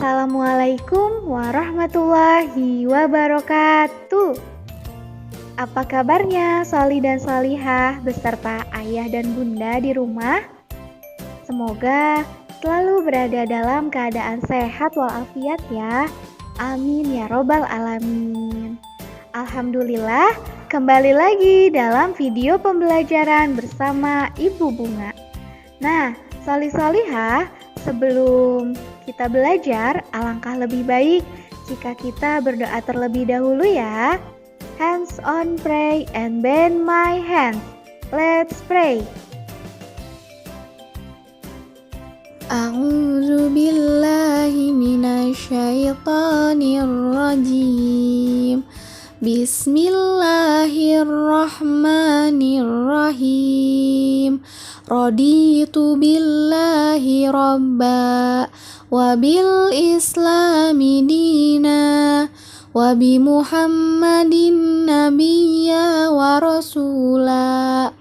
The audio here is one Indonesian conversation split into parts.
Assalamualaikum warahmatullahi wabarakatuh. Apa kabarnya Soli dan Solihah beserta ayah dan bunda di rumah? Semoga selalu berada dalam keadaan sehat walafiat ya. Amin ya robbal alamin. Alhamdulillah, kembali lagi dalam video pembelajaran bersama Ibu Bunga. Nah, Solih-Solihah, sebelum kita belajar, alangkah lebih baik jika kita berdoa terlebih dahulu ya. Hands on pray and bend my hands. Let's pray. A'udzu billahi minasyaitonir rajim. Bismillahirrahmanirrahim. Raditu billahi robba wa bil islami dina wa bi muhammadin nabiyya wa rasula.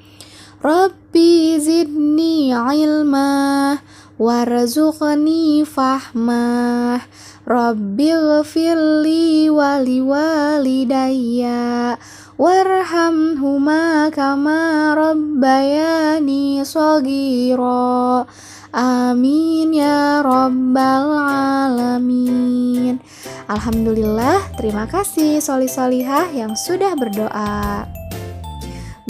Rabbi zidni ilma warzuqni fahmah. Rabbi ghfirli wali walidayya warhamhuma kama rabbayani shaghira. Amin ya rabbal alamin. Alhamdulillah, terima kasih Solih-Solihah yang sudah berdoa.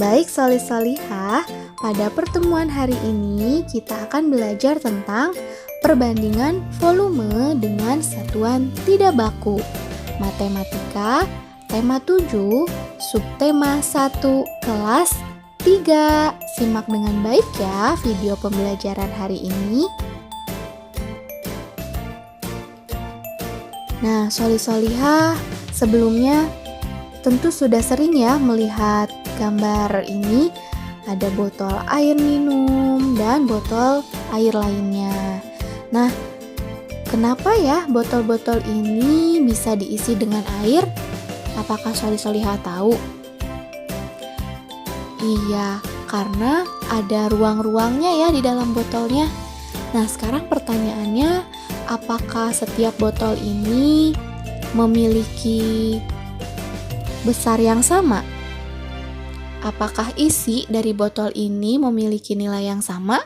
Baik Solih-Solihah, pada pertemuan hari ini kita akan belajar tentang perbandingan volume dengan satuan tidak baku. Matematika, tema 7, subtema 1, kelas 3. Simak dengan baik ya video pembelajaran hari ini. Nah, Solih-Solihah, sebelumnya tentu sudah sering ya melihat gambar ini. Ada botol air minum dan botol air lainnya. Nah, kenapa ya botol-botol ini bisa diisi dengan air? Apakah Solih-Solihah tahu? Iya, karena ada ruang-ruangnya ya di dalam botolnya. Nah, sekarang pertanyaannya, apakah setiap botol ini memiliki besar yang sama? Apakah isi dari botol ini memiliki nilai yang sama?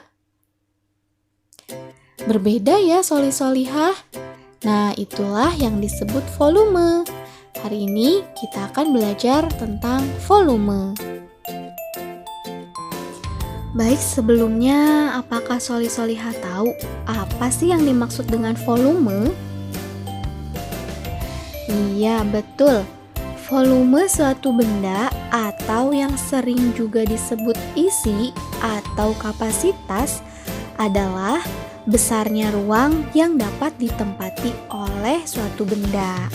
Berbeda ya Solih-Solihah. Nah, itulah yang disebut volume. Hari ini kita akan belajar tentang volume. Baik, sebelumnya apakah Solih-Solihah tahu apa sih yang dimaksud dengan volume? Iya, betul. Volume suatu benda atau yang sering juga disebut isi atau kapasitas adalah besarnya ruang yang dapat ditempati oleh suatu benda.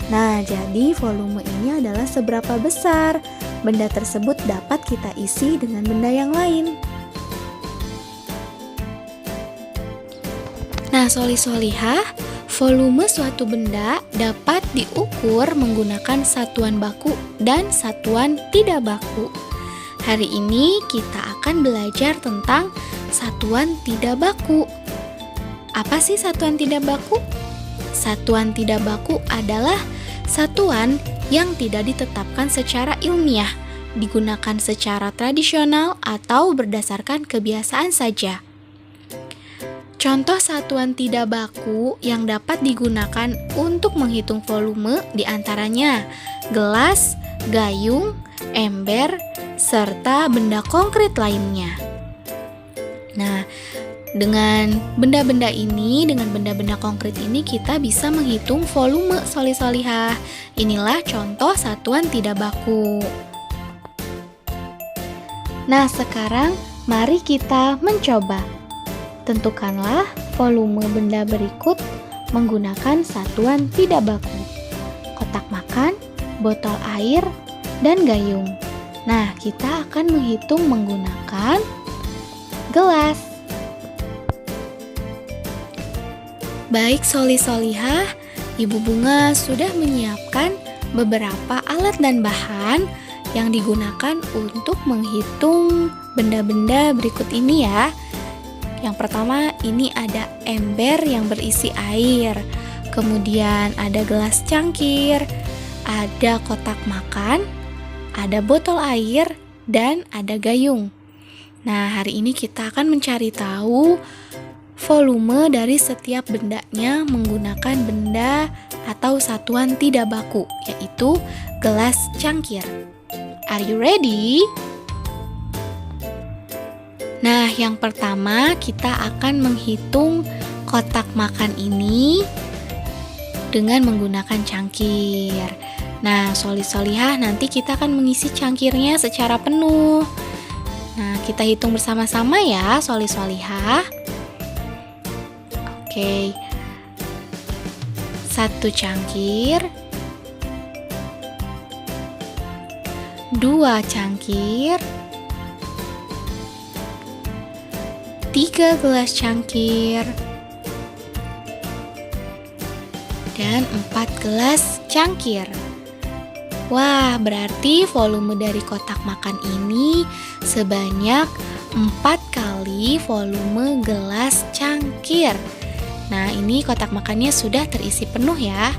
Nah, jadi volume ini adalah seberapa besar benda tersebut dapat kita isi dengan benda yang lain. Nah, Solih-Solihah, volume suatu benda dapat diukur menggunakan satuan baku dan satuan tidak baku. Hari ini kita akan belajar tentang satuan tidak baku. Apa sih satuan tidak baku? Satuan tidak baku adalah satuan yang tidak ditetapkan secara ilmiah, digunakan secara tradisional atau berdasarkan kebiasaan saja. Contoh satuan tidak baku yang dapat digunakan untuk menghitung volume diantaranya gelas, gayung, ember, serta benda konkret lainnya. Nah, dengan benda-benda ini, dengan benda-benda konkret ini kita bisa menghitung volume Solih-Solihah. Inilah contoh satuan tidak baku. Nah, sekarang mari kita mencoba. Tentukanlah volume benda berikut menggunakan satuan tidak baku. Kotak makan, botol air, dan gayung. Nah, kita akan menghitung menggunakan gelas. Baik Solih-Solihah, Ibu Bunga sudah menyiapkan beberapa alat dan bahan yang digunakan untuk menghitung benda-benda berikut ini ya. Yang pertama, ini ada ember yang berisi air. kemudian ada gelas cangkir, ada kotak makan, ada botol air, dan ada gayung. Nah, hari ini kita akan mencari tahu volume dari setiap bendanya menggunakan benda atau satuan tidak baku, yaitu gelas cangkir. Are you ready? Nah, yang pertama kita akan menghitung kotak makan ini dengan menggunakan cangkir. Nah, Soli-Solihah, nanti kita akan mengisi cangkirnya secara penuh. Nah, kita hitung bersama-sama ya, Soli-Solihah. Oke. 1 cangkir, 2 cangkir, 3 gelas cangkir, dan 4 gelas cangkir. Wah, berarti volume dari kotak makan ini sebanyak 4 kali volume gelas cangkir. Nah, ini kotak makannya sudah terisi penuh ya.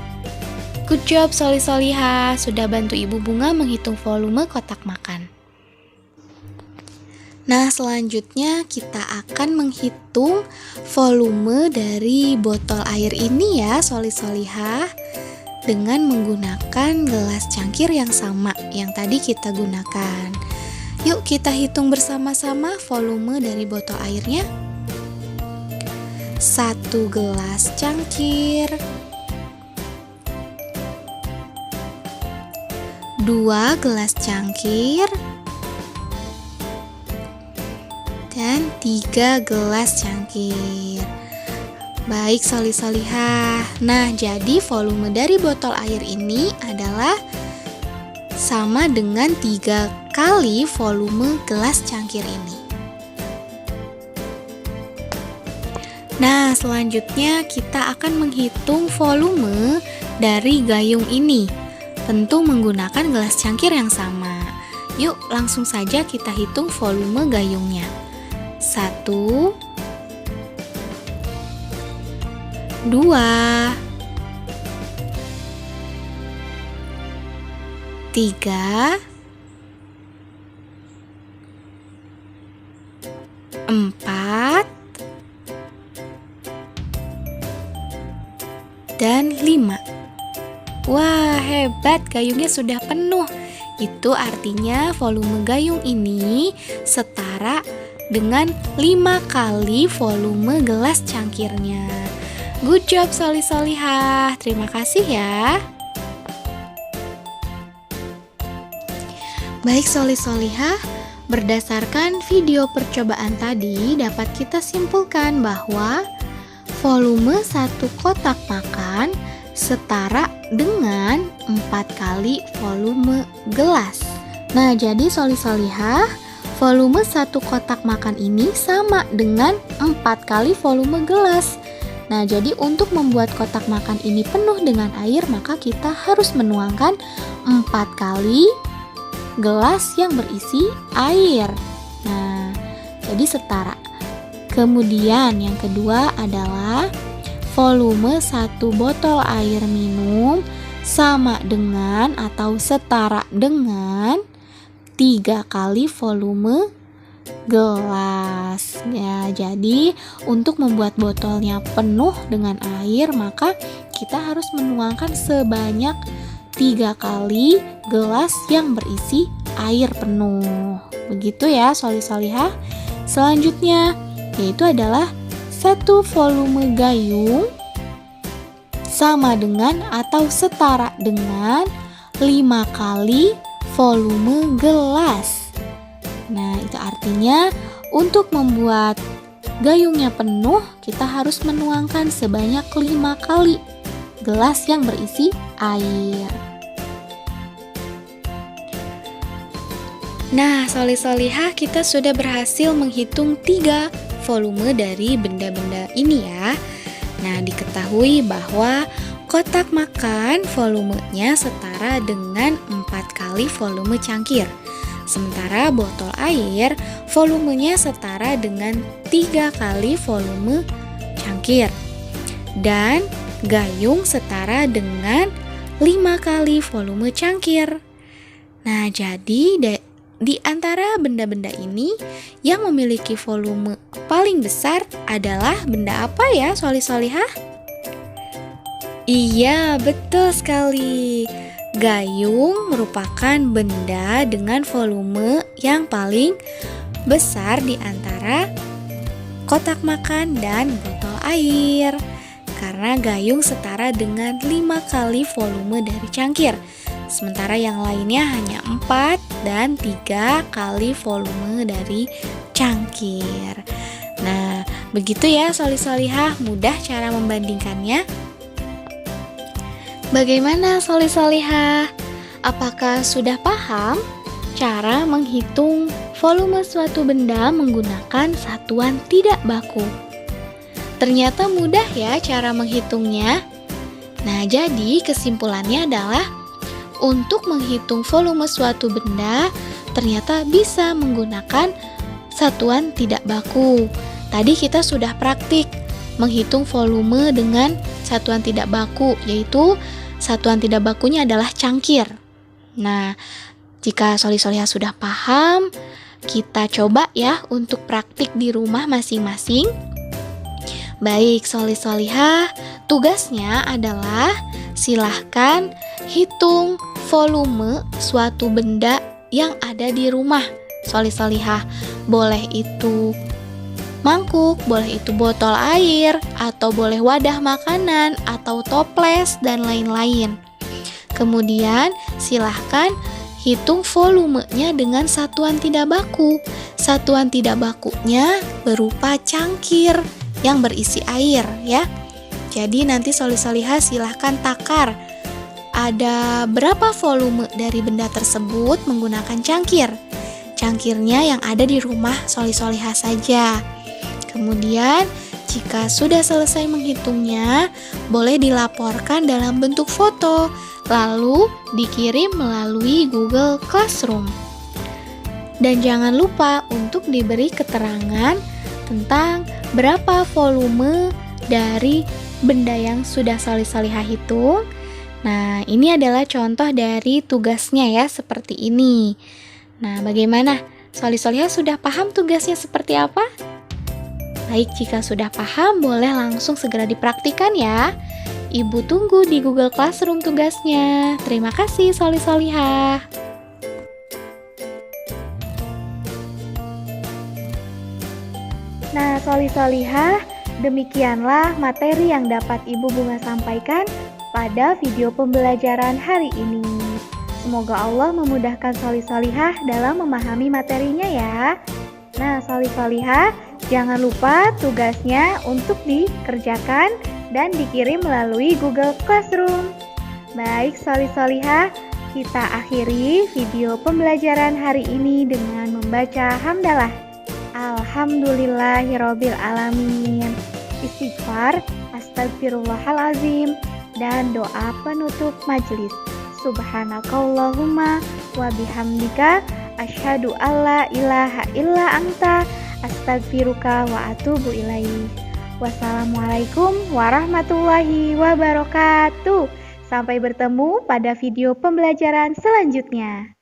Good job Soli-Solihah, sudah bantu Ibu Bunga menghitung volume kotak makan. Nah, selanjutnya kita akan menghitung volume dari botol air ini ya, Soli-Solihah, dengan menggunakan gelas cangkir yang sama yang tadi kita gunakan. Yuk kita hitung bersama-sama volume dari botol airnya. 1 gelas cangkir, 2 gelas cangkir, dan 3 gelas cangkir. Baik Soli-Solihah. Nah, jadi volume dari botol air ini adalah sama dengan 3 kali volume gelas cangkir ini. Nah, selanjutnya kita akan menghitung volume dari gayung ini. Tentu menggunakan gelas cangkir yang sama. Yuk, langsung saja kita hitung volume gayungnya. 1, 2, 3, 4, dan 5. Wah, hebat, gayungnya sudah penuh. Itu artinya volume gayung ini setara dengan 5 kali volume gelas cangkirnya. Good job Soli-Solihah. Terima kasih ya. Baik Soli-Solihah, berdasarkan video percobaan tadi dapat kita simpulkan bahwa volume 1 kotak makan setara dengan 4 kali volume gelas. Nah, jadi Soli-Solihah, volume 1 kotak makan ini sama dengan 4 kali volume gelas. Nah, jadi untuk membuat kotak makan ini penuh dengan air, maka kita harus menuangkan 4 kali gelas yang berisi air. Nah, jadi setara. Kemudian yang kedua adalah volume 1 botol air minum sama dengan atau setara dengan 3 kali volume gelas. Ya, jadi untuk membuat botolnya penuh dengan air, maka kita harus menuangkan sebanyak 3 kali gelas yang berisi air penuh. Begitu ya Soli-Solihah. Selanjutnya yaitu adalah 1 volume gayung sama dengan atau setara dengan 5 kali volume gelas. Nah, itu artinya untuk membuat gayungnya penuh, kita harus menuangkan sebanyak 5 kali gelas yang berisi air. Nah, Soli-Solihah, kita sudah berhasil menghitung 3 volume dari benda-benda ini ya. Nah, diketahui bahwa kotak makan volumenya setara dengan 4 kali volume cangkir. Sementara botol air volumenya setara dengan 3 kali volume cangkir. Dan gayung setara dengan 5 kali volume cangkir. Nah, jadi di antara benda-benda ini yang memiliki volume paling besar adalah benda apa ya, Solih-solihah? Iya, betul sekali. Gayung merupakan benda dengan volume yang paling besar di antara kotak makan dan botol air. Karena gayung setara dengan 5 kali volume dari cangkir. Sementara yang lainnya hanya 4 dan 3 kali volume dari cangkir. Nah, begitu ya Solih-solihah, mudah cara membandingkannya. Bagaimana Solih-solihah? Apakah sudah paham cara menghitung volume suatu benda menggunakan satuan tidak baku? Ternyata mudah ya cara menghitungnya. Nah, jadi kesimpulannya adalah untuk menghitung volume suatu benda ternyata bisa menggunakan satuan tidak baku. Tadi kita sudah praktik menghitung volume dengan satuan tidak baku, yaitu satuan tidak bakunya adalah cangkir. Nah, jika Solih-solihah sudah paham, kita coba ya untuk praktik di rumah masing-masing. Baik Solih-solihah, tugasnya adalah silahkan hitung volume suatu benda yang ada di rumah Solih-solihah. Boleh itu mangkuk, boleh itu botol air, atau boleh wadah makanan, atau toples, dan lain-lain. Kemudian silahkan hitung volumenya dengan satuan tidak baku. Satuan tidak bakunya berupa cangkir yang berisi air ya. Jadi nanti Solih-solihah silahkan takar ada berapa volume dari benda tersebut menggunakan cangkir. Cangkirnya yang ada di rumah Solih-solihah saja. Kemudian jika sudah selesai menghitungnya, boleh dilaporkan dalam bentuk foto, lalu dikirim melalui Google Classroom. Dan jangan lupa untuk diberi keterangan tentang berapa volume dari benda yang sudah Solih-solihah hitung. Nah, ini adalah contoh dari tugasnya ya, seperti ini. Nah, bagaimana? Solih-solihah sudah paham tugasnya seperti apa? Baik, jika sudah paham, boleh langsung segera dipraktikkan ya. Ibu tunggu di Google Classroom tugasnya. Terima kasih Solih-solihah. Nah, Solih-solihah, demikianlah materi yang dapat Ibu Bunga sampaikan pada video pembelajaran hari ini. Semoga Allah memudahkan Solih-solihah dalam memahami materinya ya. Nah, Solih-solihah, jangan lupa tugasnya untuk dikerjakan dan dikirim melalui Google Classroom. Baik Solih-solihah, kita akhiri video pembelajaran hari ini dengan membaca hamdalah. Alhamdulillahirabbil alamin. Istighfar, astagfirullahalazim, dan doa penutup majelis. Subhanakallahumma wa bihamdika asyhadu alla ilaha illa anta astagfiruka wa atubu ilaih. Wassalamualaikum warahmatullahi wabarakatuh. Sampai bertemu pada video pembelajaran selanjutnya.